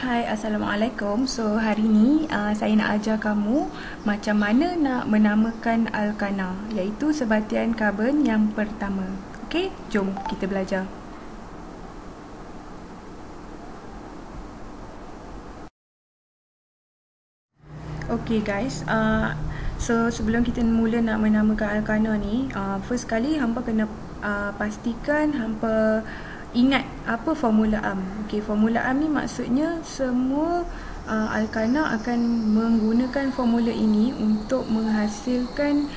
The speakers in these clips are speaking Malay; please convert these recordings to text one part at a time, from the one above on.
Hai, Assalamualaikum. So, hari ni saya nak ajar kamu macam mana nak menamakan alkana, iaitu sebatian karbon yang pertama. Okey, jom kita belajar. Okey guys, so sebelum kita mula nak menamakan alkana ni, first kali hampa kena pastikan hampa ingat apa formula am. Okey, formula am ni maksudnya semua alkana akan menggunakan formula ini untuk menghasilkan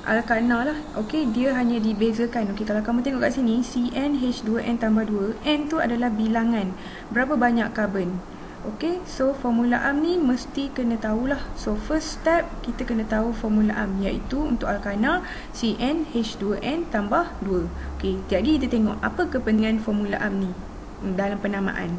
alkana lah. Okey, dia hanya dibezakan. Okey, kalau kamu tengok kat sini, CnH2n tambah 2, n tu adalah bilangan berapa banyak karbon. Okey, so formula am ni mesti kena tahulah. So first step kita kena tahu formula am, iaitu untuk alkana CnH2n tambah 2. Okey, jadi kita tengok apa kepentingan formula am ni dalam penamaan.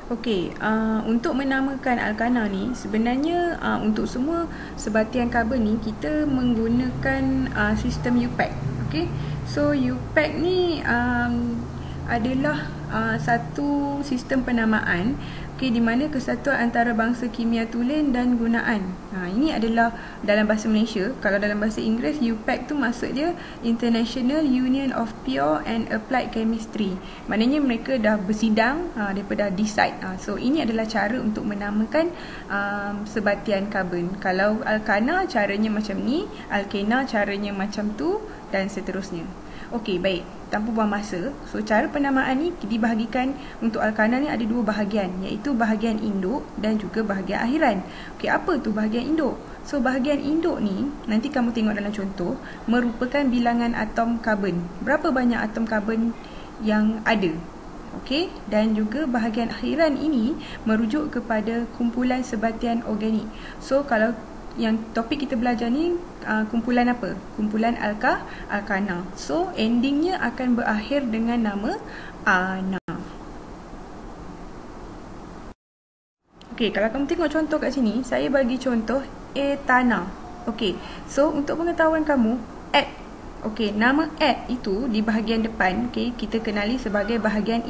Okey, untuk menamakan alkana ni sebenarnya untuk semua sebatian karbon ni kita menggunakan sistem UPAC. Okey, so UPAC ni adalah satu sistem penamaan, okey, di mana kesatuan antara bangsa kimia tulen dan gunaan. Ini adalah dalam bahasa Malaysia. Kalau dalam bahasa Inggeris, UPAC tu maksud dia International Union of Pure and Applied Chemistry. Maknanya mereka dah bersidang, daripada decide. So ini adalah cara untuk menamakan sebatian karbon. Kalau alkana caranya macam ni, alkena caranya macam tu, dan seterusnya. Okey, baik. Tanpa buang masa, so cara penamaan ni dibahagikan untuk alkana ni ada dua bahagian, iaitu bahagian induk dan juga bahagian akhiran. Okey, apa tu bahagian induk? So bahagian induk ni nanti kamu tengok dalam contoh merupakan bilangan atom karbon. Berapa banyak atom karbon yang ada? Okey, dan juga bahagian akhiran ini merujuk kepada kumpulan sebatian organik. So kalau yang topik kita belajar ni kumpulan apa? Kumpulan alkana. So endingnya akan berakhir dengan nama ana. Okey, kalau kamu tengok contoh kat sini, saya bagi contoh etana. Okey, so untuk pengetahuan kamu, et. Okey, nama et itu di bahagian depan, okey, kita kenali sebagai bahagian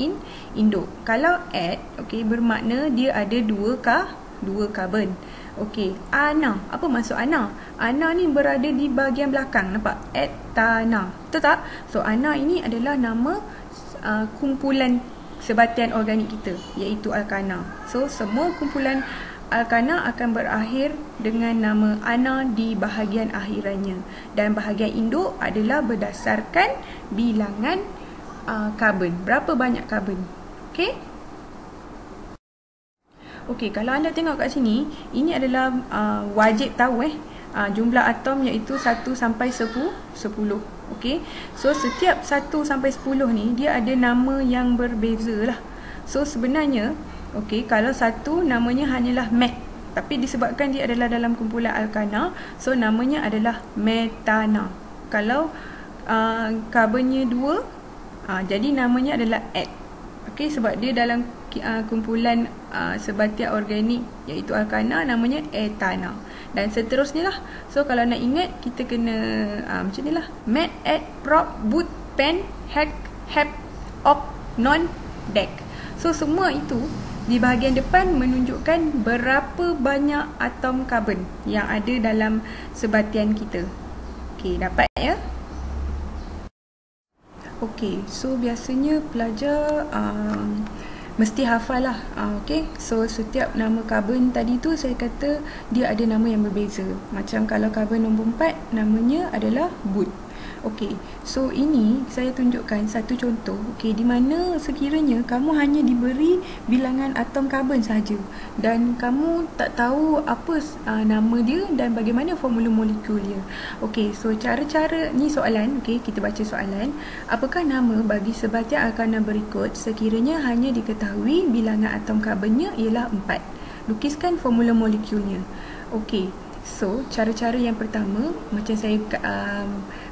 induk. Kalau et, okey, bermakna dia ada dua karbon. Okey, ana. Apa maksud ana? Ana ni berada di bahagian belakang. Nampak? Etana. Betul tak? So, ana ini adalah nama kumpulan sebatian organik kita, iaitu alkana. So, semua kumpulan alkana akan berakhir dengan nama ana di bahagian akhirannya. Dan bahagian induk adalah berdasarkan bilangan karbon. Berapa banyak karbon? Okey? Okey, kalau anda tengok kat sini, ini adalah wajib tahu jumlah atom, iaitu 1 sampai 10. Okey, so setiap 1 sampai 10 ni dia ada nama yang berbeza lah. So sebenarnya, okey, kalau satu namanya hanyalah met, tapi disebabkan dia adalah dalam kumpulan alkana, so namanya adalah metana. Kalau karbonnya 2, jadi namanya adalah et. Okey, sebab dia dalam kumpulan sebatian organik, iaitu alkana, namanya etana. Dan seterusnya lah. So kalau nak ingat, kita kena macam ni lah. Met, et, prop, but, pen, hec, hep, op, non, dec. So semua itu di bahagian depan menunjukkan berapa banyak atom karbon yang ada dalam sebatian kita. Okey, dapat ya? Okey, so biasanya pelajar mesti hafal lah. Okey, so setiap nama karbon tadi tu saya kata dia ada nama yang berbeza. Macam kalau karbon nombor 4, namanya adalah but. Okey, so ini saya tunjukkan satu contoh, okey, di mana sekiranya kamu hanya diberi bilangan atom karbon sahaja dan kamu tak tahu apa nama dia dan bagaimana formula molekul dia. Okey, so cara-cara ni soalan, okey, kita baca soalan. Apakah nama bagi sebatian alkana berikut sekiranya hanya diketahui bilangan atom karbonnya ialah 4? Lukiskan formula molekulnya. Okey, so cara-cara yang pertama, macam saya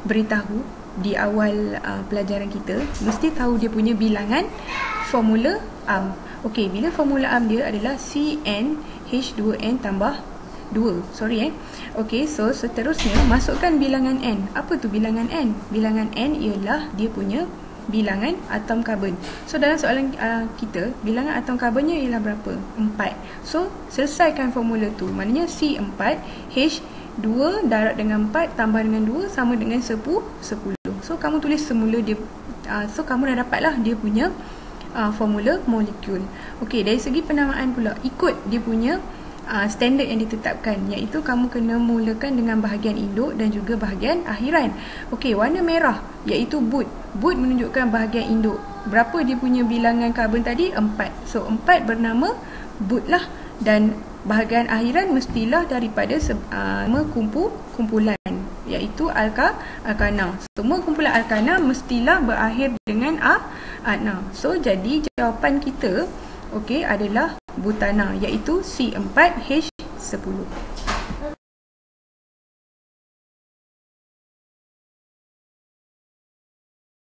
beritahu di awal pelajaran kita, mesti tahu dia punya bilangan formula am. Okey, bila formula am dia adalah CnH2n tambah 2. Okey, so seterusnya masukkan bilangan n. Apa tu bilangan n? Bilangan n ialah dia punya bilangan atom karbon. So dalam soalan kita, bilangan atom karbonnya ialah berapa? 4. So selesaikan formula tu. Maknanya C4 H2 darab dengan 4 tambah dengan 2 sama dengan 10. So kamu tulis semula dia, so kamu dah dapatlah dia punya formula molekul. Okey, dari segi penamaan pula, ikut dia punya standard yang ditetapkan, iaitu kamu kena mulakan dengan bahagian induk dan juga bahagian akhiran. Okey, warna merah iaitu boot. Boot menunjukkan bahagian induk. Berapa dia punya bilangan karbon tadi? 4. So 4 bernama boot lah, dan bahagian akhiran mestilah daripada kumpulan, iaitu alkana. Semua kumpulan alkana mestilah berakhir dengan -na. So jadi jawapan kita adalah butana, iaitu C4H10.